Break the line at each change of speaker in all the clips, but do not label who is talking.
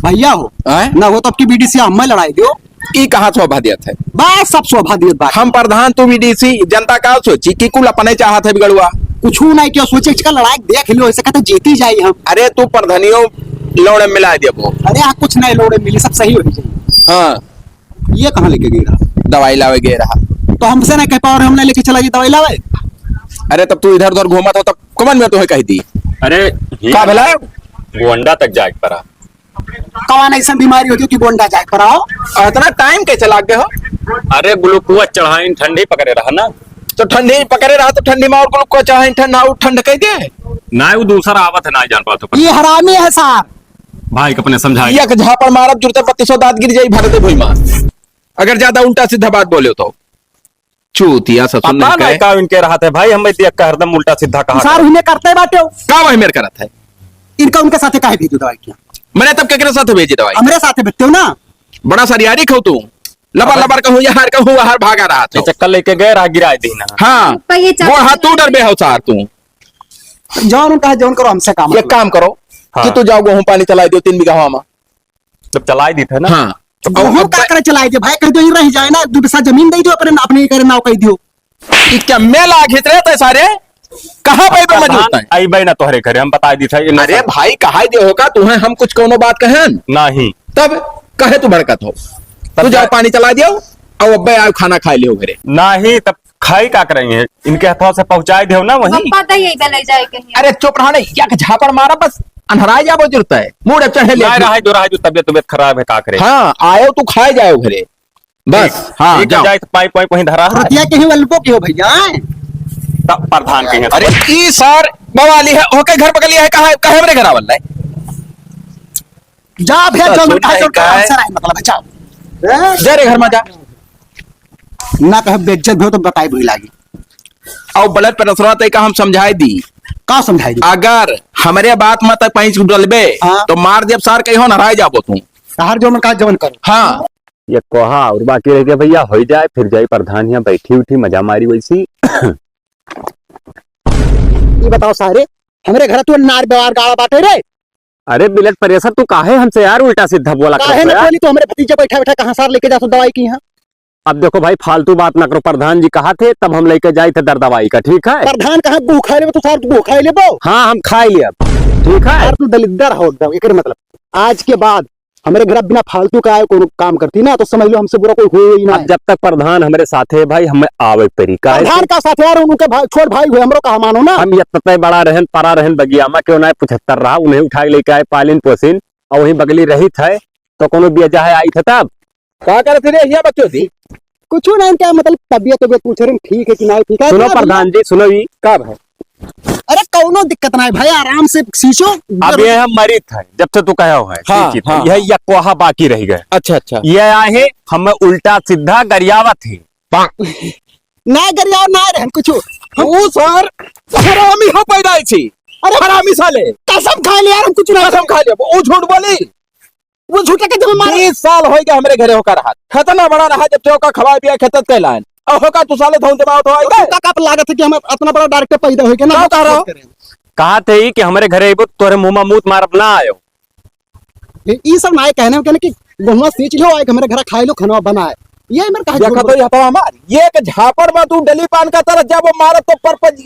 भैया हो ना हो तो आपकी बीडीसी हम लड़ाई दो।
ई कहाँ सौभाग्यत है?
बस सब सौभाग्य बात।
हम प्रधान तू बीडीसी, जनता का सोची कि कुल अपने चाहत है बिगड़ुआ।
कुछ नहीं क्यों सोचे इसका लड़ाई देख लो, ऐसे कहते जीती जाए हम।
अरे तू प्रधानियों लौड़े मिला दे वो।
अरे यहाँ कुछ नहीं लौड़े मिली, सब सही होनी चाहिए।
हाँ
ये कहाँ लेके गई रहा?
दवाई लावे गए रहा
तो हमसे नहीं कह पाओ, हमने लेके चला गई दवाई लावे।
अरे तब तू इधर उधर घूमा था तब कमन में तुम्हें कही दी।
अरे
का भला
गोंडा तक जाए पड़ा।
कौन ऐसा बीमारी होती है कि गोंडा जाए पर आओ?
इतना टाइम कैसे लाग गए हो?
अरे ग्लूकोज चढ़ाई ठंडी पकड़े रहा ना,
तो ठंडी पकड़े रहा तो ठंडी में और ग्लूकोज चाहे ठंडा और ठंड कह दे
ना वो दूसरा आवत है ना जान पाते पर।
ये हरामी है साहब।
भाई को अपने समझाए
एक झापड़ मारब जुड़ते 3200 दांत गिर जाई भारत भूमि में अगर ज्यादा उल्टा सीधा बात बोले तो। चूतिया ससुर
पता नहीं का इनके रहा थे भाई, हम देख कर हरदम उल्टा सीधा कहा
सार उन्हें करते बाटे हो।
का वही मेरे करत है।
इनका उनके साथे काहे भेजो दवाई किया?
मैंने तब केकरे साथ भेजी दवाई?
हमरे साथे भेजते हो ना।
बड़ा सरियारी खो तू लबर लबर कहूँ या हार कहूँ हार भागा रहा था।
चक्कर लेके गए रहा गिरा दी ना।
हाँ वो हाथ तू डर बे हो सार तू।
जौन उनका जौन करो, हमसे काम
एक काम करो कि तू जाओ गेहूं पानी चला दो 3 बीघा हवा में।
जब चलाई दी थे ना।
हाँ
गेहूं का करे चलाए दे भाई, कह दो रह जाए ना, 2 बिस्सा जमीन दे दो अपने अपने करे नाव कह दियो।
क्या मेला खींच रहे थे सारे? कहाँ भाई पे मौजूद है?
आई भाई ना तोहरे घरे हम बता दी था।
अरे भाई कहा दे होगा तुम्हें हम कुछ कोनो बात कहें
नहीं
तब कहे तू भड़कत हो। तू जाओ पानी चला दियो और अब आओ खाना खा लियो घरे।
नहीं तब खाई का करेंगे, इनके हाथों से पहुंचाए दे ना वही।
पता यही बेले जाए कहीं।
अरे चुप रहा नहीं, या झापड़ मारा बस अनहराई जाबो जरूरत है। मुंह चढ़े ले
रहा जो तबियत खराब है का करे।
हाँ आयो तू खाए जाओ घरे बस। हाँ
जाए पाइप वाइप वहीं धरा
रुतिया के ही वल्पो के हो भैया।
प्रधान के हैं।
अरे ई सर बवाली है ओके घर पकड़ लिया है। कहा कहे मेरे घर वाला है
जा भेज जो मन का आंसर है मतलब जाओ
जा रे घर में जा।
ना कह बेइज्जत हो तो बताई भूल लागी।
और ब्लड प्रेशर तय का हम समझाई दी।
का समझाई दी?
अगर हमारे बात में तक पैंच डलबे तो मार देव सार कहीं हो नहाय जाबो तू।
तार जो मन का जवन करो।
हाँ
ये कोहा और बाकी रह गया भैया हो जाए फिर जाए प्रधान यहाँ बैठी उठी मजा मारी वैसी।
ये बताओ सारे हमारे घर तू नार व्यवहार गाड़ा बाटे रे।
अरे ब्लड प्रेशर तू काहे हमसे यार उल्टा सीधा बोला
काहे ना बोली तो हमारे भतीजे बैठा बैठा कहां सार लेके जा दवाई की यहाँ।
अब देखो भाई फालतू बात ना करो, प्रधान जी कहा थे तब हम लेके जाए थे दर दवाई का। ठीक है
प्रधान कहा गु खाए ले तो सार गु खाए ले बो।
हाँ हम खाए लिए अब। ठीक है
यार तू दलिद्दर हो एकदम। एक मतलब आज के बाद हमारे घर बिना फालतू का कोई काम करती ना तो समझ लो हमसे बुरा कोई हो ही ना।
जब तक प्रधान हमारे साथ है भाई हमें आवे तरीका है।
प्रधान का साथ यार उनके भाई छोड़ भाई हुए हमरो कहा मानो ना।
हम ये तय बड़ा रहन परा रहन बगियामा क्यों ना 75 रहा उन्हें उठाई लेके आए पालिन पोसिन और वहीं बगली रही थे तो कोनो बिया है आई थे तब
क्या करे थे ये बच्चों थी
कुछ नहीं क्या मतलब तबियत पूछ रहे ठीक है कि नहीं ठीक है।
सुनो प्रधान जी सुनो ये कब है?
अरे कौनो दिक्कत नहीं भाई आराम से सींचो।
अब ये हम मरीज थे जब से तू कहा हुआ है।
हाँ,
ठीक
हाँ,
यह कोहा बाकी रह गए।
अच्छा अच्छा
ये आए हमें उल्टा सीधा गरियावा थे
ना गरिया ना रहन कुछ।
वो सर हरामी हो पैदा छी।
अरे
हरामी साले
कसम खा लिया हम कुछ नहीं
कसम खा लिया वो झूठ बोली।
वो झूठा के जब मार
20 साल हो गए हमारे घरे होकर रहा खतना बड़ा रहा जब चौका खवा पिया खेतत कहलान और होका तू साले धौन दबाव तो आएगा
का कप लागत है कि हम इतना बड़ा डायरेक्टर पैदा हो गया ना।
कह रहा हो
कहा थे कि हमारे घरे तोरे मुंह में मूत मारब ना आयो।
ये सब ना कहने कहने कि गहुआ सींच लो आए हमारे घर खाए लो खाना बनाए ये मेरे कहा
देखा तो यह तो हमार ये एक झापड़ में तू डली पान का तरह जब वो मारत तो परपंच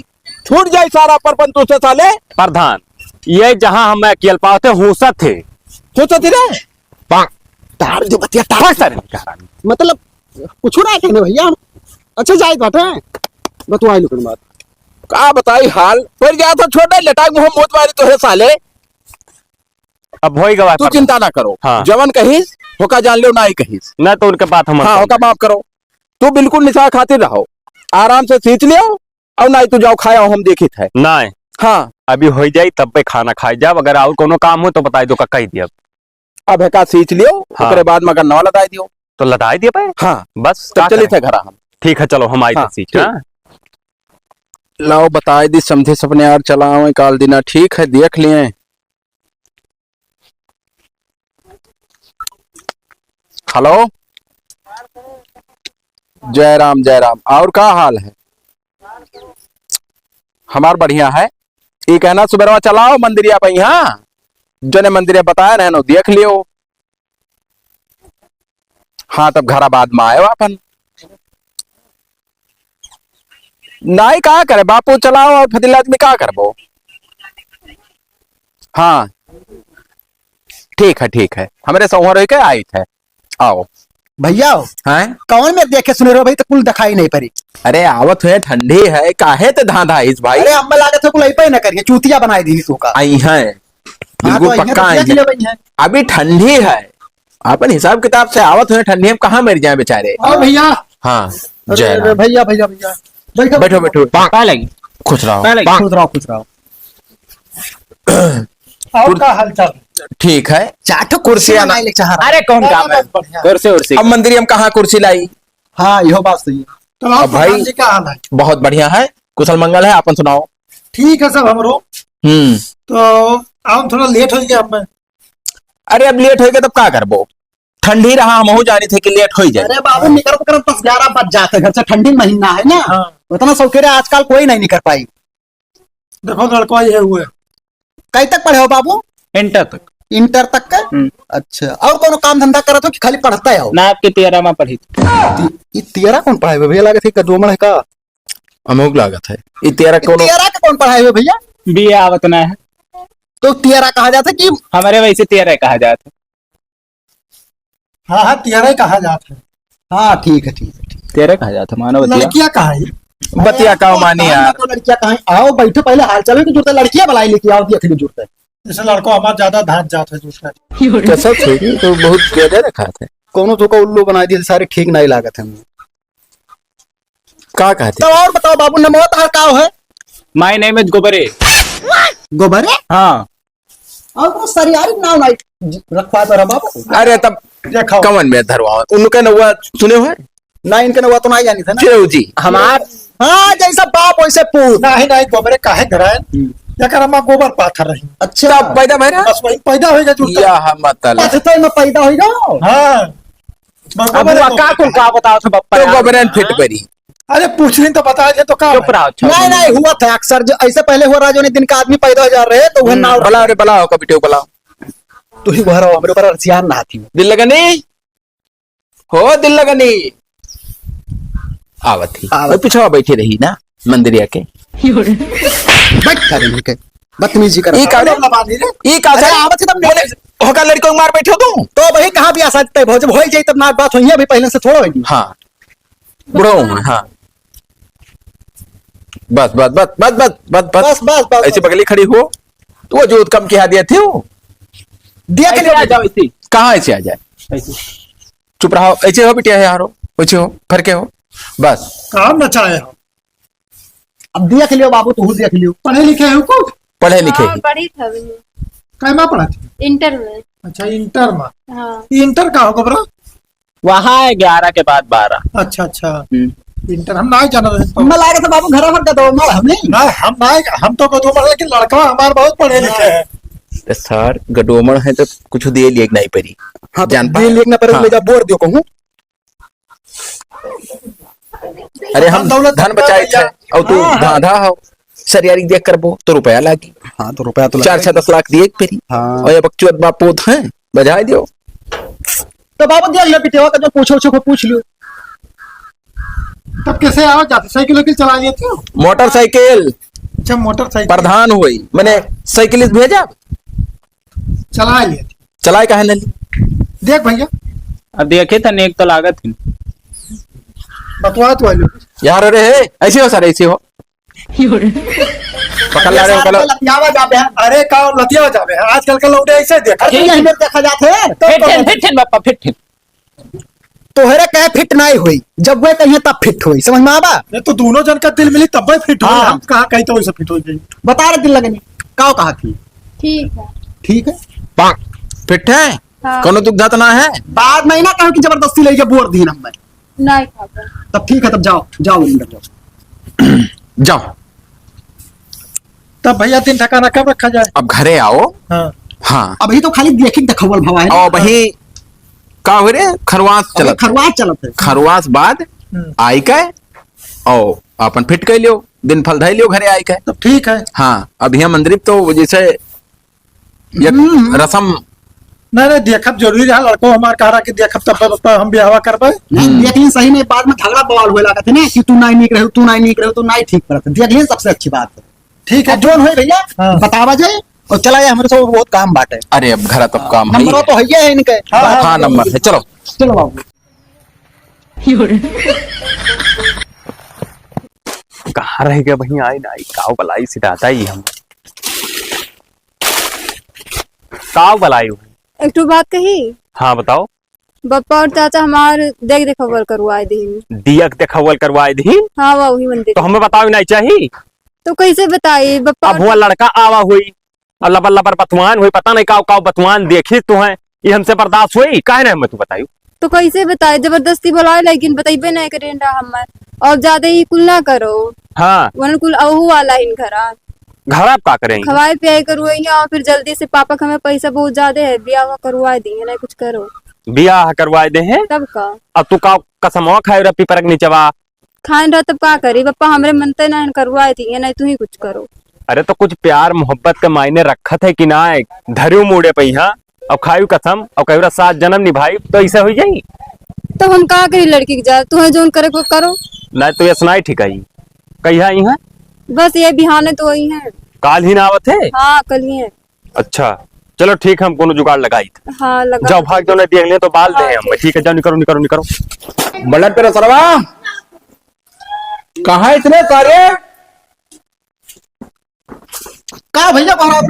छूट जाए सारा परपंच तुझसे साले।
प्रधान ये जहाँ हम अकेल पाते हुसत थे
सोचो थी रे
तार जो बतिया तार
सर
मतलब कुछ ना कहने भैया। अच्छा जाए बाटे बतवाई लो बात
का बताई हाल फिर गया था छोटा लटाक मुंह मोत मारी तो है साले।
अब हो गवा
तू चिंता ना करो।
हाँ।
जवन कहीस होका जान लो ना ही कहीस
ना तो उनके बात हम
हाँ होका माफ करो। तू बिल्कुल निशा खातिर रहो आराम से सींच लियो और ना तू जाओ खाया हम देखी थे
ना।
हाँ
अभी हो जाए तब पे खाना खाई जाओ अगर और कोनो काम हो तो बताई दो का कही दिया।
अब है सींच लियो
हाँ।
उसके बाद मगर नौ लदाई दियो
तो लदाई दिया भाई।
हाँ
बस
तब चली थे घर हम।
ठीक है चलो हम आई
हाँ,
सीख। हाँ?
लाओ बताए दी समझे सपने यार चलाओ काल दिना ठीक है देख लिए। हेलो जय राम और का हाल है? हमार बढ़िया है। ये कहना सुबह चलाओ मंदिरिया पे यहाँ जने मंदिर बताया रहनो देख लियो हाँ तब घरा बाद में आयो अपन नाई कहा करे बापू चलाओ और फदिल आदमी कहा करबो। हाँ ठीक है हमारे सोहर रह के आई थे आओ
भैया
हैं।
कौन में देखे सुने रहो भाई तो कुल दिखाई नहीं पड़ी।
अरे आवत हुए ठंडी है काहे ते धांधा इस भाई।
अरे अम्मा लागत है कुल ऐपे न करिए चूतिया बनाई दी तू का।
आई है बिल्कुल पक्का आई है। अभी ठंडी है अपन हिसाब किताब से आवत हुए ठंडी में कहाँ मर जाए बेचारे।
और भैया
हाँ
अरे
जय राम।
भैया भैया भैया
बैठो बैठो
पा लगी
खुश रहो।
खुश रहो खुश रहो।
और का हालचाल?
ठीक है
चाटो कुर्सी
आना।
बनाई ले चाह रहा।
अरे कौन काम है
बढ़िया।
कुर्सी उर्सी
अब मंदिर हम कहाँ कुर्सी लाई।
हाँ यह बात सही है।
तो आप
अब भाई-
प्रधान जी का हाल है?
बहुत बढ़िया है कुशल मंगल है अपन सुनाओ।
ठीक है सब हमरो। तो हम थोड़ा लेट हो गया हमें।
अरे अब लेट हो गया तब क्या करबो ठंडी रहा हम जानी थे कि लेट हो जाए।
अरे बाबू निकल कर 10-11 बज जाते घर से ठंडी महीना है ना।
हाँ।
उतना सौकर्य आजकल कोई नहीं निकल पाई।
देखो लड़का ये हुए
कई तक पढ़े हो बाबू?
इंटर तक
इंटर तक का। अच्छा और कोनो काम धंधा करत हो कि खाली पढ़ता हो?
ना आपके 13 में पढ़ी थी।
ये तेरा कौन पढ़ाए हुए भैया? लगे थे कदोमड़ है का?
अमोग लागत है ये तेरा कोनो
तेरा का कौन पढ़ाए हुए भैया?
बीए आवत ना है
तो तेरा कहा जाता कि
हमारे वैसे 13 कहा जाता है।
हाँ हाँ 13 कहा जाता है।
हाँ ठीक है ठीक है।
13 कहा जाता है मानव
लड़कियां कहा है?
बतिया का मानी यार।
तो लड़कियां कहाँ आओ बैठो पहले हाल चाल की जरूरत है। लड़कियां बुलाई लेके आओ देख ली जरूरत है।
जैसे लड़को हमारा ज्यादा धान जात है दूसरा।
कैसा छोड़ी तो बहुत ज्यादा रखा था।
कोनो तो का उल्लू बना दिए सारे ठीक नहीं लागत है।
क्या कहते
तो और बताओ बाबू नमो तार का है?
माय नेम इज गोबरे।
गोबर है
हाँ
और वो सरियारी नाम नहीं रखवा तो रहा बाबू।
अरे तब
देखो
कमन में धरवा उनका नवा सुने हुए
ना इनके नवा तो नहीं जानी था ना।
चिरऊ जी
हमार
हाँ जैसा बाप वैसे पूत।
नहीं नहीं गोबरे काहे धराए या कर हम गोबर पाथर रही
अच्छा
तब पैदा भैरा
बस वही पैदा होएगा जुड़ता।
या मतलब
पथते में पैदा होगा।
हाँ
अब
गोबर है,
का कुल का बताओ तो बप्पा
तो
यार।
गोबरन फिट परी
अरे पूछ रही तो बता दे तो का
चुप रहो अच्छा।
नहीं नहीं हुआ था अक्सर जो ऐसे पहले हुआ राजो ने दिन का आदमी पैदा हो जा रहे तो वह नाव
बलाओ रे बलाओ कभी टेक बलाओ
तू ही भरा हमरे पर सियान ना थी।
दिल लगनी हो दिल लगनी आवत थी
आवत।
वो पिछवा बैठी रही ना मंदिरिया के
बैठ करे लेके बदतमीजी कर।
ई का
लबा दी रे।
ई का
अरे आवत थी तब
बोले होका लड़को को मार बैठो तू।
तो वही कहाँ भी आ सकते है जब हो जाए तब ना बात हुई है अभी पहले से थोड़ा होगी।
हाँ बुढ़ो हूँ मैं, हाँ बस बस बस बस बस बस
बस बस बस
ऐसे बगली खड़ी हो तो वो जो कम किया दिया थे वो
दिया के
ऐसे आ
लिए
जाओ इसी
कहाँ ऐसे आ जाए।
ऐसे।
चुप रहो ऐसे हो बिटिया है यारो वैसे हो फरके हो बस
काम नचाए हो
अब दिया के लिए बाबू तू दिया के लिए।
पढ़े लिखे हो को
पढ़े लिखे
हाँ, पढ़ी था मैंने
कैमा पढ़ा थी?
इंटर में।
अच्छा इंटर में।
हाँ
इंटर का हो गोबरा?
वहाँ है 11 के बाद 12।
अच्छा अच्छा इंटर हम नहीं जान रहे तो।
मैं लाया था बाबू घर भर का दो मार हमें।
नहीं हम नहीं हम तो दो मर लेकिन लड़का हमारे बहुत पढ़े लिखे हैं।
तो सर गडोमड़ है तो कुछ दे लिए नहीं परी।
हाँ तो
जानता
दिल
है।
लिखना पर
हाँ।
ले जा बोर दियो कहूँ।
अरे हम
दौलत
धन बचाए थे और तू
हाँ, हाँ।
धांधा हो सरियारी देख कर बो तो रुपया लागी
हाँ तो रुपया तो
4-6-10 लाख दिए पेरी
हाँ।
और ये बच्चों बापोत हैं बजाए दियो।
तो बाबू देख ले पिटेवा का जो पूछो को पूछ लियो।
तब कैसे आओ जाते साइकिल वाइकिल चला लेते हो?
मोटरसाइकिल
अच्छा मोटरसाइकिल
प्रधान हुई मैंने साइकिल भेजा
चला लेते।
चलाए कहे नहीं
देख भैया
अब देखे था नेक तो लागत थी।
बतवा तो आलो।
यार अरे ऐसे हो सर ऐसे हो पकड़ ला रहे हो कल
लतियावा जाते हैं।
अरे का लतिया जावे है आजकल का लौटे ऐसे देखा।
अरे यहीं में देखा जाते हैं
फिट बप्पा फिट
तोहरे कहे फिट नहीं हुई जब वे कहिए तब फिट हुई समझ में आवा।
ये तो दोनों जन का दिल मिली तब भी फिट हो।
हाँ।
हम कहा कहीं तो वैसे फिट हो जाए।
बता रहे दिल लगनी काओ कहा थी।
ठीक है।
ठीक है
पाक फिट है
हाँ।
कोनो दुख दात ना है
बाद में ही ना कहूँ कि जबरदस्ती ले बोर दी हम में।
नहीं खाता।
तब ठीक है तब जाओ जाओ अंदर जाओ।
जाओ
तब भैया दिन ठिकाना कब रखा जाए?
अब घरे आओ।
हाँ
हाँ
अभी तो खाली देखी देखल भवा है ना।
और वही का हो रे खरवास
अभी
चलत
खरवास चलत है।
खरवास बाद आई के और अपन फिट कर लियो दिन फल धै लियो घरे आई के।
तब ठीक है।
हाँ अब यहाँ मंदिर तो जैसे एक रसम
नहीं नहीं देखब जरूरी है, लड़को हमार कह रहा कि देखब तब हम ब्याह करबे।
नहीं देख ली सही नहीं, बाद में झगड़ा बवाल हुए लागत है ना कि तू नहीं निक रहे, तू नहीं निक रहे, तो नहीं ठीक पड़ता। देख ली सबसे अच्छी बात है।
ठीक है,
अब जोन हुए भैया
हाँ।
बतावा जाए और चला जाए, हमारे से बहुत काम बाटे।
अरे अब घर तब काम है।
नंबर तो है इनके।
हाँ नंबर है, चलो
चलो बाबू।
कहाँ रह गया भैया, आई ना काव बलाई सिटाता ही हम काव बलाई हूँ।
एक तो बात कही,
हाँ बताओ।
बप्पा और चाचा हमार देख देखा करवाए दी।
दिया देखा करवाए दी,
हाँ वही मंदिर।
तो हमें बताओ नहीं चाहिए।
तो कैसे बताई बप्पा?
अब हुआ लड़का आवा हुई अल्लाह बल्ला पर बतमान हुई, पता नहीं काव काव बतमान देखी तू है, ये हमसे बर्दाश्त हुई काहे ना, मैं तू बतायू।
तो कैसे बताए? जबरदस्ती बुलाए, लेकिन बताइबे नहीं करें हमार। और ज्यादा ही कुल ना करो,
हाँ
वन कुल अहू वाला इन घरा
घर आप का करेंगे।
खवाए पियाई करवाई, और फिर जल्दी से पापा का हमें पैसा बहुत ज्यादा है, ब्याह करवा देंगे ना, कुछ करो
बियाह करवाए दे हैं।
तब का
अब तू का कसम खाए रहा पीपरक नीचवा
खान रहा, तब का करी बप्पा? हमरे मनते ना करवाए देंगे, नहीं तू ही कुछ करो।
अरे तो कुछ प्यार मोहब्बत के मायने रखत है कि ना, धरियो मुड़े पहिया अब खायु कसम और कही 7 जन्म निभाई, तो ऐसा हो जाई।
तो हम का करी लड़की के जा, तुम्हें जोन करे को करो।
नहीं तो ये सुनाई ठीक है कहिया ही है,
बस ये बिहाने तो वही है।
काल ही ना आवत है।
हाँ कल ही है।
अच्छा चलो ठीक है, हम कोनो जुगाड़ लगाई थे।
हाँ लगा।
जाओ भाग जाओ, देख ले तो बाल दे हम। ठीक है जाओ, निकलो निकलो निकलो।
बल्लट पे सरवा कहाँ इतने सारे?
का भैया कह रहा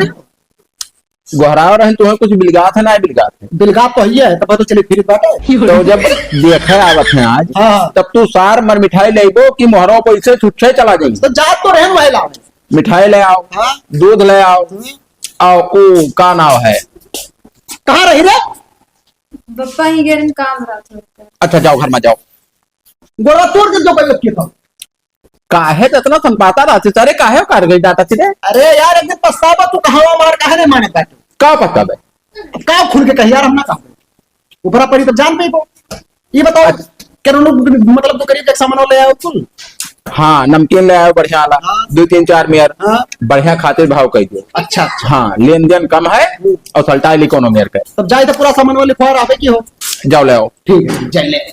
गोहराव रहे तुम्हें कुछ बिलगात है ना बिलगात है?
बिलगात तो है, तब तो चले फिर बाटे।
तो जब देखे आवत है आज,
हाँ।
तब तू सार मर मिठाई ले कि मोहरों पैसे छुट्टे चला जाएगी।
तो जात तो रहन वही लाओ,
मिठाई ले आओ,
हाँ।
दूध ले आओ, ओ का नाव है?
कहाँ रही रे?
बप्पा ही गेरन काम रहा था।
अच्छा जाओ घर में जाओ।
गोड़ा तोड़ के जो कोई किया था।
काहे तो इतना संपाता रहती सारे, काहे कर गई डाटा सीधे?
अरे यार एक दिन पछतावा, तू कहावा मार काहे नहीं माने बैठे?
का पता है?
का खुल के कही यार, हम ना कहा ऊपरा पड़ी तो जान पे को। ये बताओ क्या मतलब तो करीब एक सामान ले आओ तुम।
हाँ नमकीन ले आओ बढ़िया वाला,
हाँ।
2 3 4 मेयर,
हाँ।
बढ़िया खातिर भाव कह दो।
अच्छा अच्छा,
हाँ लेन देन कम है और सल्टा लिखो मेयर का।
तब जाए तो पूरा सामान वाले खुआ आवे की हो।
जाओ ले आओ।
ठीक है जाए ले।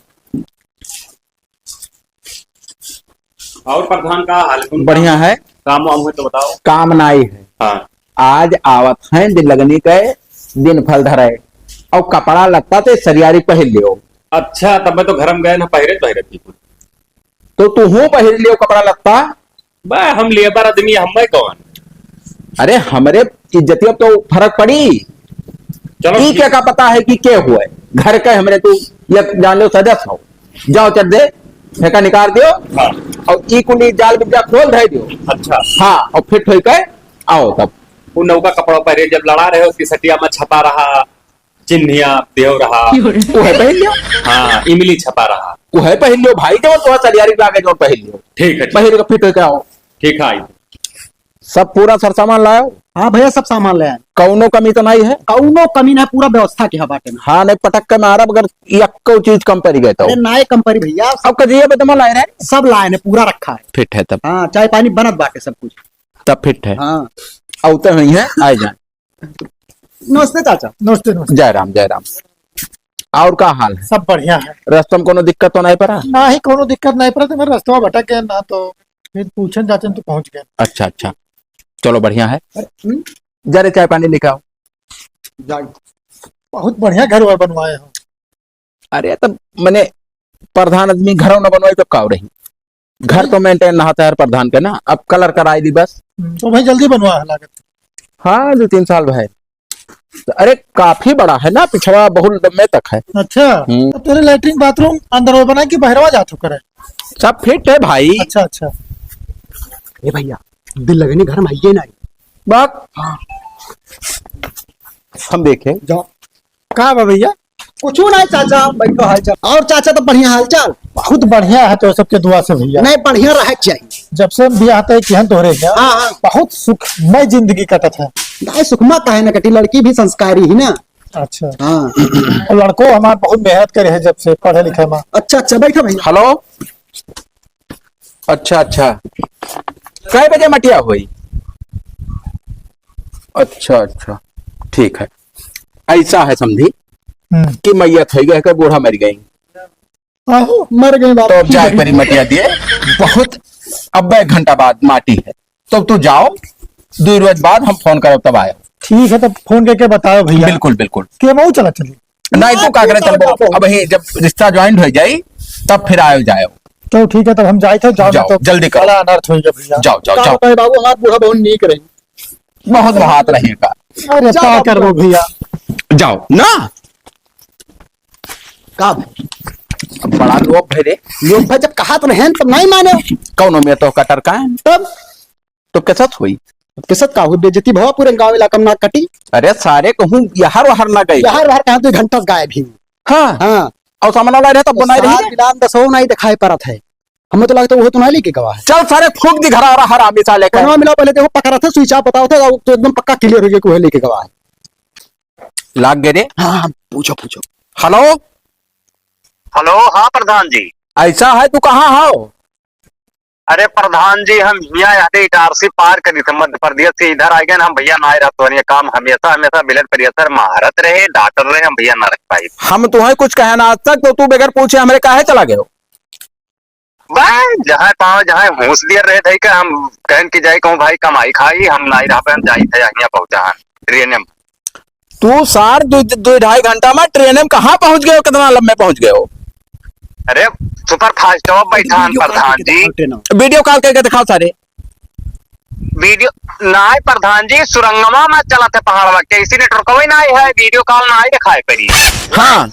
और प्रधान का हाल
बढ़िया है,
काम वाम है तो बताओ।
काम नाई है।
हाँ
आज आवत है दिन लगनी के दिन फल धरे, और कपड़ा लगता तो सरियारी पहन लियो।
अच्छा तब मैं तो घर में गए ना, पहरे थी
तो तू हूँ पहन लियो कपड़ा लगता।
बा हम लेबर आदमी, हम मैं कौन?
अरे हमरे इज्जतियों तो फर्क पड़ी।
चलो
ई क्या का पता है कि क्या हुआ है घर का, हमरे तू ये जान लो सदस्य हो। जाओ चढ़ दे, फेंका निकाल दियो।
हाँ।
और ई कुली जाल विद्या खोल दे दियो।
अच्छा
हाँ और फिर ठोक के आओ तब।
वो नौका कपड़ा पहरे, जब लड़ा रहे उसकी सटिया में छपा रहा, चिन्हिया देव रहा।
उहे पहन लियो।
हाँ इमली छपा रहा।
उहे पहन लियो भाई, जो तो सरियारी पे आके जो पहन लियो।
ठीक है
पहन के फिर ठोक के आओ।
ठीक है आई।
सब पूरा सर सामान लाओ,
हाँ भैया सब सामान ले आए,
कौनो कमी तो नहीं है।
कौनो कमी ना, पूरा व्यवस्था के बाटे में।
हाँ नहीं पटक के मारा, अगर यक्को चीज कम पड़ गए तो।
अरे नाय कंपनी भैया
अब कजिए बदमा लाए रहे,
सब लाए ने, पूरा रखा है।
फिट है तब।
हाँ चाय पानी बनत बाटे सब कुछ।
तब फिट है।
हाँ
औते नहीं है, आ जाए।
नमस्ते चाचा।
नमस्ते नमस्ते।
जय राम जय राम। और का हाल है?
सब बढ़िया है,
रास्ते में कोनो दिक्कत तो नहीं पड़ा?
ना ही कोनो दिक्कत नहीं पड़ा। मेरे रास्ता भटक गए ना, तो फिर पूछन जाचन तो पहुंच गए।
अच्छा अच्छा चलो बढ़िया है।
अरे,
जरे चाय पानी लिखाओ।
बहुत बढ़िया घर वर बनवाए हो।
अरे तब मैंने प्रधान आदमी घरों न बनवाई तो का रही, घर तो मेंटेन नहाता है प्रधान के ना। अब कलर कराई दी बस।
तो भाई जल्दी बनवा है लागत।
हाँ 2 3 साल है। अरे काफी बड़ा है ना, पिछड़ा बहुत लंबे तक है।
अच्छा तो तेरे लेटरिन बाथरूम अंदर वो बना कि बहरवा जात हो करे?
सब फिट है भाई।
अच्छा अच्छा।
ए भैया दिल लगनी घर में आइए ना।
बात हम देखे
जाओ।
कहा बा भैया?
कुछ नहीं चाचा, बैठो हाल चाल। और चाचा तो बढ़िया हाल चाल।
बहुत बढ़िया है, तो सबके दुआ से भैया।
नहीं बढ़िया रहे चाहिए।
जब से हम बियाह तय किहन तोहरे क्या,
हाँ हाँ।
बहुत सुखमय जिंदगी कटत है।
नहीं सुखमा काहे न कटी, लड़की भी संस्कारी ही ना।
अच्छा।
हाँ
और लड़को हमार बहुत मेहनत करे है जब से पढ़े लिखे में।
अच्छा अच्छा बैठो भैया।
हेलो। अच्छा अच्छा कै बजे मटिया हुई? अच्छा अच्छा ठीक है। ऐसा है समझी कि मैयत हो गई, बूढ़ा मर गई,
आहो मर गए बाबू।
तो अब जाए परी मटिया दिए बहुत, अब 1 घंटा बाद माटी है, तो तू जाओ, 2 रोज बाद हम फोन करो तब आयो।
ठीक है, तब फोन करके बताओ भैया।
बिल्कुल बिल्कुल।
के मऊ चला चली
नहीं तू का करे, चल अब ही जब रिश्ता ज्वाइंट हो जाई तब फिर आयो जाओ।
तो ठीक है, तब हम जाए थे। जाओ
जाओ,
तो
जल्दी करो।
बड़ा अनर्थ हो गया भैया।
जाओ जाओ जाओ,
बाबू हमारा बूढ़ा बहुत नीक रही।
बहुत हाथ रहेगा,
अरे
जाओ
क्या
बाबू,
कर वो भैया।
जाओ ना।
का
बड़ा लोग भरे
लोग भाई जब कहा तो नहीं तब नहीं माने,
कौनो में तो कटर का है,
तब
तो कैसा हुई
किसत का हुई बेइज्जती भवा पूरे गांव इलाका में ना कटी।
अरे सारे कहूँ यहार वहार ना गई।
बाहर बाहर कहा तो घंटा गायब ही।
हाँ
हाँ
और सामान वाला रहे तब बनाई रही।
बिलान दसो नहीं दिखाई परत है, हमें तो लगता है वो तो नहीं लेके गवा है।
चल सारे फूक दी घर आ रहा हर आदमी साले का।
कौन मिला पहले देखो पकड़ा था, स्विच ऑफ बताओ था तो एकदम पक्का क्लियर हो गया कि वो लेके गवा है।
लाग गए रे।
हाँ पूछो पूछो।
Hello
hello. हाँ प्रधान जी।
ऐसा है तू कहाँ हो?
अरे प्रधान जी हम यहाँ आते इटारसी पार करी थे मध्य प्रदेश से, इधर आ गए हम भैया ना रहते तो काम हमेशा हमेशा ब्लड प्रेशर महारत रहे, डॉक्टर रहे, हम भैया ना रख पाए।
हम तुम्हें कुछ कहे ना आज तक, तो तू बगैर पूछे हमारे काहे चला गए हो?
जहाँ पाओ जहाँ होश दिया रहे थे कि हम कहन की जाए कहूँ भाई कमाई खाई, हम ना रह पे हम जाई थे यहाँ पहुंचा ट्रेन में।
तू सार 2-2.5 घंटा में ट्रेन में कहाँ पहुंच गए हो? कितना लंबे पहुंच गए हो?
अरे सुपर फास्ट हो बैठा हम प्रधान जी।
वीडियो कॉल करके दिखाओ सारे।
वीडियो ना प्रधान जी, सुरंगमा में चला थे पहाड़ के, इसी नेटवर्क ही ना है, वीडियो कॉल ना ही दिखाई पड़ी।
हाँ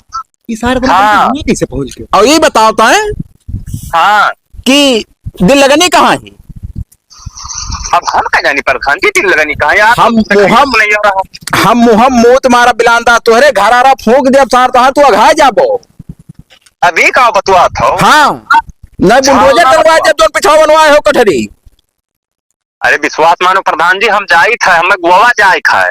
ये सारे
हाँ।
कैसे पहुंच गए?
और ये बताओ तो है
हाँ
कि दिल लगनी कहाँ है?
अब हम क्या जानी प्रधान जी, दिल लगनी कहाँ यार,
हम
नहीं हो रहा।
हम मुंह तुम्हारा बिलांदा तुहरे घर आ रहा फूक दे सार तो तू अघा जाबो।
अभी का बतुआ था।
हाँ नहीं बुलडोजर करवाए जब तुम पिछाव बनवाए हो कठरी।
अरे विश्वास मानो प्रधान जी, हम जाई था, हमें गोवा जाए खाए।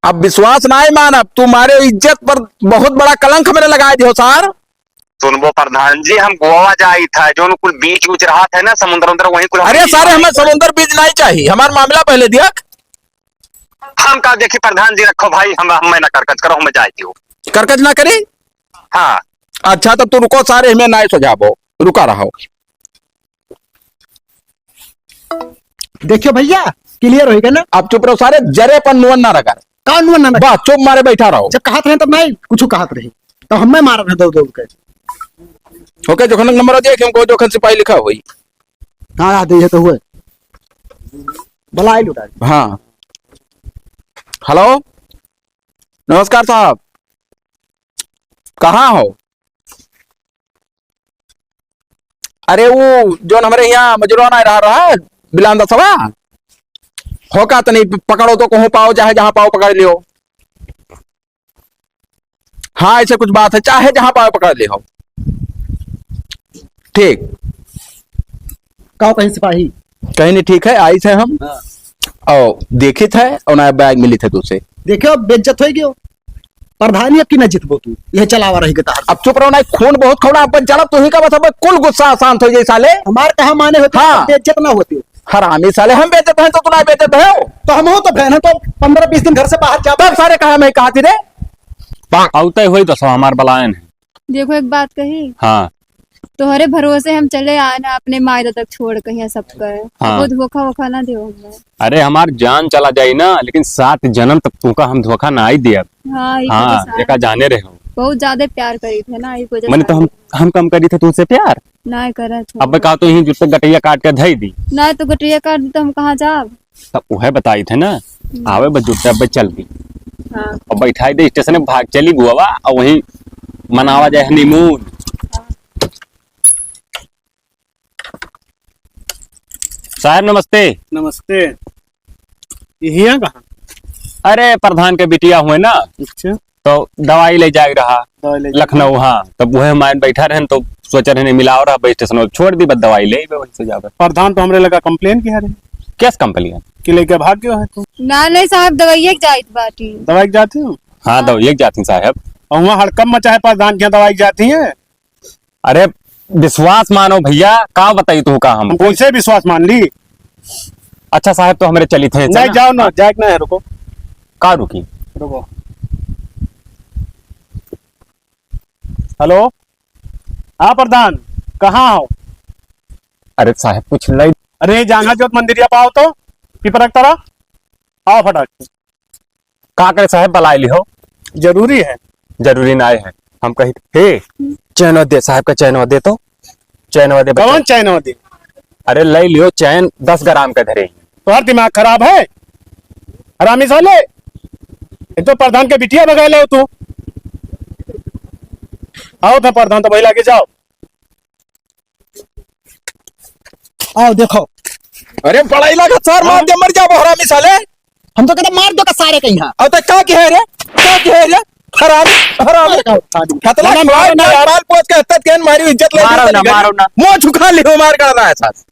अब विश्वास नहीं मानब, तुम्हारे इज्जत पर बहुत बड़ा कलंक मेरे लगाए दियो सार।
सुनबो प्रधान जी, हम गोवा जाई था, जो कुल बीच उच रहा था ना समुद्र उन्द्र वहीं कुल।
अरे सारे हमें समुद्र बीज नहीं चाहिए, हमारा मामला पहले दिया।
हम का देखी प्रधान जी, रखो भाई, हम मैं ना करकच करो, हमें जाए हो
करकच ना करे।
हाँ
अच्छा तब तू रुको सारे, हमें ना सुझावो, रुका रहो।
देखियो भैया क्लियर होएगा ना।
अब चुप रहो सारे, जरे पर नुअन ना रखा,
कान ना
बस चुप मारे बैठा रहो।
जब कहत रहे तब नहीं कुछ कहत रहे, तो हमें मार रहे दो के।
ओके जोखन नंबर दिया कि हमको जोखन सिपाही लिखा हुई।
हाँ दे तो हुए भलाई लुटा।
हाँ हेलो नमस्कार साहब, कहाँ हो? अरे वो जो हमारे यहाँ मजूरा ना रहा है बिलांदा सवा होका तो नहीं पकड़ो तो कहूँ पाओ, चाहे जहां पाओ पकड़ लियो। हाँ ऐसे कुछ बात है, चाहे जहां पाओ पकड़ लियो। ठीक
कहो कहीं सिपाही
कहीं नहीं, ठीक है आई थे हम। और देखी थे और नया बैग मिली थे तुझसे।
देखियो बेइज्जत हो गयो, प्रधानी अब की न जितबो तू, यह चलावा रहेगा तार।
अब चुप रहो ना, खून बहुत खौड़ा अपन चला तू ही का बस, अब कुल गुस्सा शांत हो जाए साले।
हमारे कहा माने होते
हाँ।
बेइज्जत ना होती।
हरामी साले, हम बेचते हैं तो तू ना बेचते हो।
तो हम हो तो बहन तो 15-20 दिन घर से बाहर जा।
तब सारे कहा मैं कहा थी रे
आउते हुई तो सब हमार बलायन है।
देखो एक बात कही,
हाँ
तुम्हारे भरोसे हम चले आए ना, अपने मायदा तक छोड़ कहीं सब कर।
हाँ।
वो धोखा वोखा ना दो हमें।
अरे हमार जान चला जाई ना, लेकिन 7 जन्म तक तुमका हम धोखा ना ही दिया।
हाँ
हाँ देखा जाने रहे हो,
बहुत ज्यादा प्यार करी थे ना, एक वजह
मैंने तो हम कम करी थे तुमसे प्यार।
ना करे
अब कहा तो यही जुट गटैया काट के धई दी,
ना तो गटरिया काट दी तो हम कहाँ जाब।
तब वह बताई थे ना, आवे बस जुटे अब चल दी
हाँ
और बैठाई दे स्टेशन में, भाग चली गोवा और वहीं मनावा जाए हनीमून। साहब नमस्ते।
नमस्ते। यही कहाँ?
अरे प्रधान के बिटिया हुए ना,
अच्छा
तो दवाई ले जाए रहा
दवाई ले
लखनऊ। हाँ तब वह मायन बैठा रहे तो सोच रहे मिलाओ रहा बस स्टेशन छोड़ दी, बस दवाई ले वहीं से जाकर।
प्रधान तो हमरे लगा कंप्लेन किया रे
कैस कंपनी है
कि लेके भाग गयो है तू।
ना नहीं साहब, दवाइया जाइत बाटी।
दवाई के जाती हूँ
हाँ दवाई जाती साहब।
और वहाँ हड़कम मचा है प्रधान की दवाई जाती है।
अरे विश्वास मानो भैया, का बताई तू का हम
हम कौन से विश्वास मान ली।
अच्छा साहब तो हमारे चली थे
नहीं जाओ ना, जाए ना है, रुको
का रुकी।
रुको हेलो। हाँ प्रधान, कहाँ हो?
अरे साहब कुछ नहीं।
अरे जांघा जोत मंदिरिया पाओ तो पिपरक तरह आओ फटाक से।
का करे साहब बलाई लिहो।
जरूरी है।
जरूरी ना है। हम कही हे चैन दे साहब का चैन दे तो चैन दे बच्चा।
कौन चैन होती?
अरे ले लियो चैन 10 ग्राम का धरे।
तुम्हारा दिमाग खराब है हरामी साले। ये तो प्रधान के बिटिया बगा ले तू। आओ था प्रधान तो वही लाके जाओ।
आओ देखो,
अरे बड़ा इलाका सर मार दे मर जाओ हरामी साले।
हम तो कहते मार दो का सारे कहीं यहाँ।
अब तक क्या की है रे, क्या की है रे हरामी हरामी खतरा माल पोछ के हत्या के मारी इज्जत ले।
मारो ना।
मुंह झुका लियो मार कर रहा है साथ।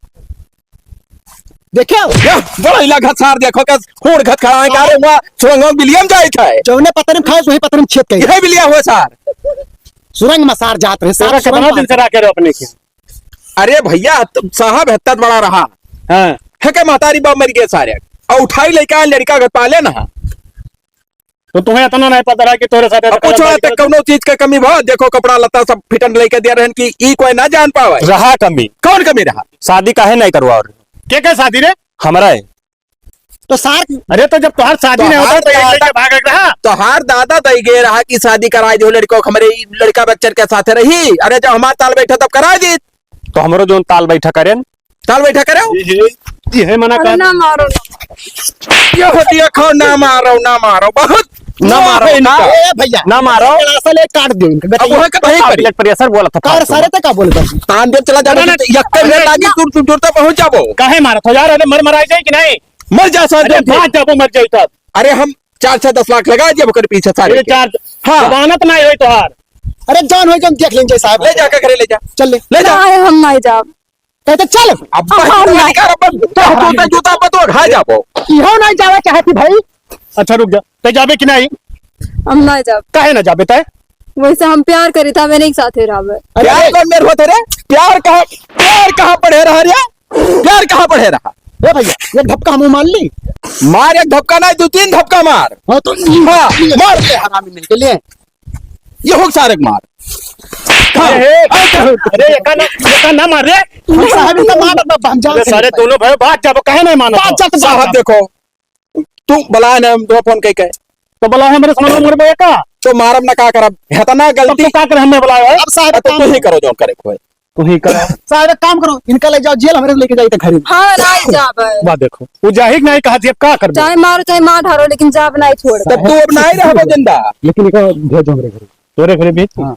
देखियो
बड़ा इलाका सार देखो का खून घट खड़ा है। अरे वहां सुरंग विलियम जाए था।
जौने पतरम खाए वही पतरम छेद कहीं
यह भी लिया हुआ सार
सुरंग में सार जात रहे सारा
कितना दिन से रखे रहो अपने के?
अरे भैया साहब हत्या बड़ा रहा
हाँ
है के महतारी बाप मर गए सारे और उठाई लेके लड़का घर पाले ना।
तो तुम्हें इतना नहीं पता रहा कि तोरे साथ
अब पूछो तक कौनो चीज का कमी भा। देखो कपड़ा लत्ता सब फिटन लेके दिया रहन की ई कोई ना जान पावे
रहा कमी।
कौन कमी रहा?
शादी काहे नहीं करवा
क्या शादी रे
हमारा है।
तो सार
अरे तो जब तुम्हार शादी नहीं होता तो एक लड़का भाग रहा।
तो हार दादा दई गए रहा की शादी कराई दो लड़को हमारे लड़का बच्चर के साथ रही। अरे जब हमारे ताल बैठा तब करा दी।
तो हमरो जो ताल बैठा करें
ताल बैठा करे
ये मना
अरे
कर।
ना मारो ना।
ये होती है खो ना मारो बहुत
ना मारो ना
ए भैया
ना मारो।
असल एक काट दो इनका
अब वहां का वहीं पर
ब्लड प्रेशर बोला था
कार सारे तक का बोल दो।
तान देव चला जाना यक्के में लागी दूर तक पहुंच जाबो।
काहे मारा तो यार? अरे मर जाए कि नहीं?
मर जा सा
अरे बात जब मर जाए तब।
अरे हम 4-10 लाख लगा दिया बकर पीछे सारे
ये
के।
चार
हाँ।
जमानत नहीं हुई तोहार।
अरे जान हो जान देख लेंगे साहब।
ले जाकर घरे ले जा
चल ले
जा।
काहे हम नहीं जाब।
कहते चल
अब जूता पर तो खा जाबो।
इहो नहीं जावे चाहती भाई।
अच्छा रुक जा, ते जाबे कि नहीं?
हम नहीं जाब।
काहे ना जाबे तय?
वैसे हम प्यार करी था मैंने एक साथ रहा।
प्यार कौन मेरे होते रे? प्यार कहाँ पढ़े रहा रे? प्यार कहाँ पढ़े रहा?
ए भैया ये धक्का मुंह मार ली।
मार एक धक्का नहीं 2-3 धक्का मार।
हाँ तो
हाँ,
मार के हरामी नहीं के लिए।
ये हो सारे मार।
अरे ये ना मार रे।
हम साहब इनका मार दो हम जान
अरे सारे दोनों भाई बात जाबो काहे नहीं मानो?
साहब देखो तू बला ने दो फोन कह के
तो बोला है मेरे सामने मोर पे का
तो मारब ना का करब हेतना गलती
तो का कर हमने बुलाया है?
अब साहब
तो तू ही करो जो करे कोई।
तू ही कर।
साहब एक काम करो इनका ले जाओ जेल हमारे लेके जाइए तो घर।
हाँ नहीं जाब।
बात देखो वो जाहिर नहीं कहा थी अब का कर।
चाहे मारो चाहे मार ढारो लेकिन जाब नहीं छोड़।
तब तू अब नहीं रहबो जिंदा।
लेकिन इनको भेजो हमारे घर।
तोरे घरे बीच।
हाँ।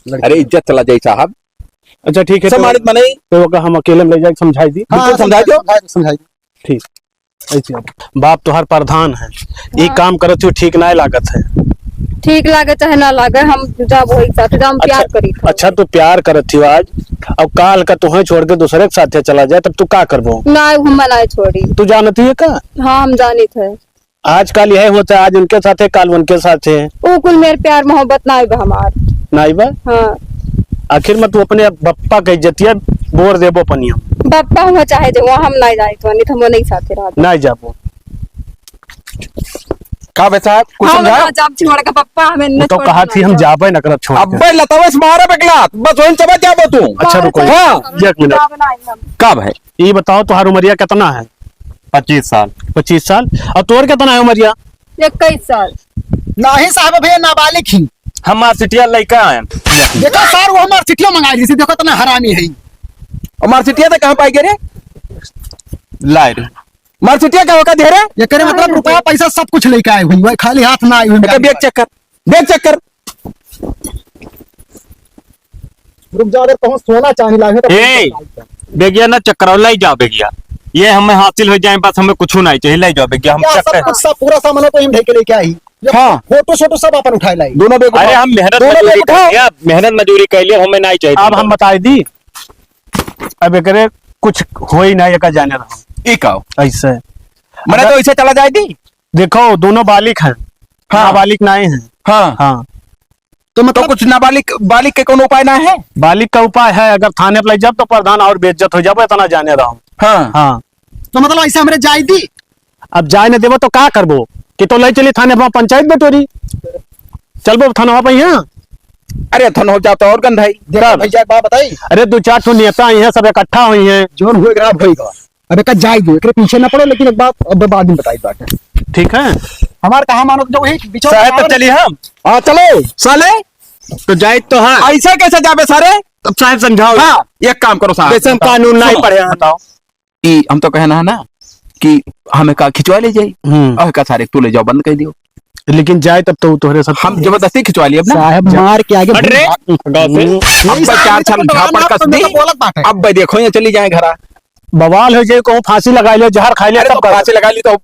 अरे इज्जत चला जाए साहब।
अच्छा ठीक है
सम्मानित मने
तो हम अकेले में ले जाके समझाई दी।
बिल्कुल समझा दो।
समझाई दो।
ठीक ऐसे बाप तुहार प्रधान है ये काम करत हो ठीक नहीं लागत है।
ठीक लागे चाहे ना लागे हम जाब वही साथ हम प्यार करी था।
अच्छा तू प्यार करत थी आज अब काल का तुम्हें छोड़ के दूसरे के साथ चला जाए तब तू का करबो?
ना हम नहीं छोड़ी।
तू जानती है का
हाँ हम जानी थे।
आजकल यह होता है आज उनके साथ है काल उनके साथ है।
वो कुल मेरे प्यार मोहब्बत ना बा हमार।
नहीं बा
हाँ
आखिर में तू अपने बप्पा के इज्जतिया बोर देबो पनिया
बप्पा हुआ चाहे जो वहाँ हम नहीं जाए तो नहीं तो हम नहीं साथ रहा।
नहीं जाबो।
का बे साहब कुछ
हम
समझा?
ना जाब छोड़ के पप्पा हमें न
तो
छोड़
कहा
के
थी
ना
हम
जाब।
जाबे न करब छोड़ के।
अब्बे लतावस मारे बगलात बस वहीं चबा जाबो तू।
अच्छा रुको
हाँ,
एक मिनट
जाब नहीं हम।
का भाई
ये बताओ तुम्हारी उमरिया कितना है?
25 साल।
25 साल। और तोर कितना है उमरिया?
21 साल।
नहीं साहब भैया नाबालिग ही।
हम सिटिया लड़का आए
देखो सर वो हमारे चिट्ठियों मंगाई थी देखो इतना हरामी है।
और मार्सिटिया तो कहाँ पाई गए रे?
लाइर
मार्सिटिया का होगा धीरे
ये करे मतलब रुपया पैसा सब कुछ लेके आए हुई वही खाली हाथ ना आई हुई।
बैग चेक कर
रुक जाओ अगर कहूँ सोना चाहिए लागे तो
ए बेगिया ना चक्कर लाई जाओ बेगिया ये हमें हासिल हो जाए बस हमें कुछ नहीं चाहिए लाई जाओ बेगिया हम
क्या सब
चक्कर।
कुछ सब पूरा सामान तो हम ढके लेके आई।
हाँ।
फोटो शोटो सब अपन उठाए लाई।
दोनों बैग
अरे हम मेहनत मजदूरी कैलिए हमें नहीं चाहिए।
अब हम बताई दी अब एकरे कुछ हो ही नहीं का जाने रहा
एक आओ
ऐसे
मैंने तो ऐसे चला जाए दी।
देखो दोनों बालिक हैं।
हाँ।
नाबालिग नहीं है।
हाँ
हाँ
तो मतलब कुछ नाबालिग बालिग के कोनो उपाय ना है?
बालिक का उपाय है अगर थाने पर ले जाब तो प्रधान और बेइज्जत हो जाबो इतना जाने रहा हूँ।
हाँ
हाँ
तो मतलब ऐसे हमारे जाई दी।
अब जाए न देबो तो का करबो कि तो ले चली थाने पर पंचायत बटोरी चलबो थाना पे यहाँ
अरे थन हो जाता और गंधाई।
देखो भैया एक बात बताई,
अरे 2-4 ठो नेता आई हैं, सब इकट्ठा हुई हैं।
जोन होएगा अब होएगा। अब एक जाए दो, एकरे पीछे ना पड़ो, लेकिन एक बात अब बाद में बताई बात है।
ठीक है
हमार कहा मानो जो है बिचौलिया
साहब तब चलिए हम।
हाँ चलो साले,
तो जाए तो हाँ,
ऐसा कैसे जाबे सारे।
अब साहब समझाओ।
हाँ एक काम करो साहब,
जैसे हम कानून नहीं पढ़े हैं, बताओ।
कि हम तो कहना है ना कि हमें का खिंचवा ले जाई और का सारे तू ले जाओ, बंद कर दियो।
लेकिन जाए तब तो तोहरे सब
हम जबरदस्ती खिंचवा लिए अब ना।
साहब मार के आगे
हट रे।
अब चार छल झापड़ कस दी, अब भाई देखो ये चली जाए घरा।
बवाल हो जाए, कहूँ फांसी लगा ले, जहर खा ले,
अरे
सब
तो
कर
फांसी लगा ली तो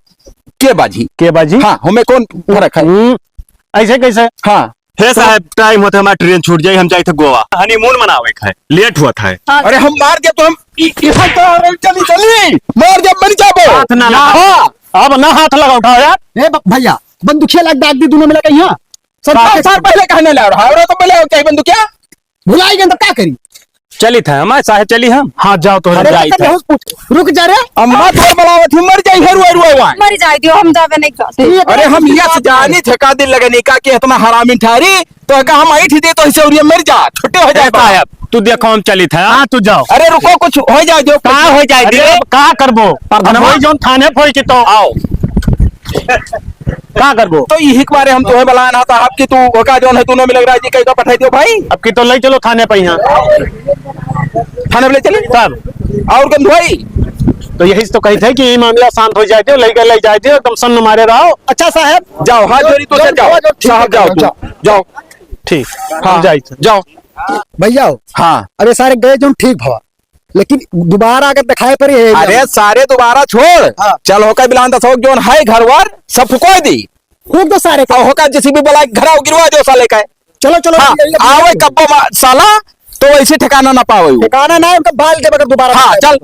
के बाजी।
के बाजी।
हाँ हमें कौन फर्क है।
ऐसे कैसे।
हाँ
हे साहब टाइम होता हमारा ट्रेन छूट जाए, हम जाए थे गोवा हनीमून मनावे है, लेट हुआ था।
अरे हम मार के तो हम यहाँ तो चली चली मार जब बन जाबो।
हाथ ना
हाँ।
लगा, अब ना हाथ लगा उठाओ यार।
ए भैया बंदूकिया लग दाग दी दोनों मिला के यहाँ
सर पहले कहने ला रहा है तो पहले क्या बंदूक क्या
भुलाई गए तो क्या करी।
चली था हमारे साहब, चली हम।
हाँ जाओ तो
अरे
जाई
तो रुक जा रे।
अम्मा तो बलावत ही मर जाई हरु हरु हुआ।
मर जाए दियो, हम जावे नहीं चाहते।
अरे हम यस जानी थे का दिन लगने का कि इतना हरामी ठहरी तो का हम ऐठ दे तो ऐसे और ये मर जा छुट्टे हो जाए
साहब तू देखो हम चली था।
हाँ तू जाओ।
अरे रुको कुछ हो जाए जो
कहाँ हो जाए
अरे कहा करबो,
प्रधानवा।
जो थाने फोई के तो
आओ
कहा करबो।
तो यही के बारे हम तुम्हें बुलाया ना था आपकी तू होका जो है तूने मिल रहा जी कहीं का पठाई दियो भाई।
अब की तो ले चलो थाने पे यहाँ
थाने पे ले चले
सब।
और गंधुआई
तो यही तो कही थे कि ये मामला शांत हो जाए, लेकर ले जाए थे, एकदम सन्न मारे रहो।
अच्छा साहब
जाओ हाथ जोड़ी तो से जाओ साहब जाओ जाओ
ठीक
हाँ
जाए
जाओ
भैया।
हाँ
अरे सारे गए जो ठीक भवा, लेकिन दोबारा अगर दिखाए पड़े
अरे सारे दोबारा छोड़।
हाँ।
चल होका बिलान दस जोन है घर वार सब फुको दी
फूक दो सारे
और होका जिसी भी बुला घर गिरवा दो साले का।
चलो चलो
हाँ आवे कब्बो साला तो वैसे ठिकाना ना पावे।
ठिकाना ना है, उनका बाल के बगैर दोबारा
हाँ चल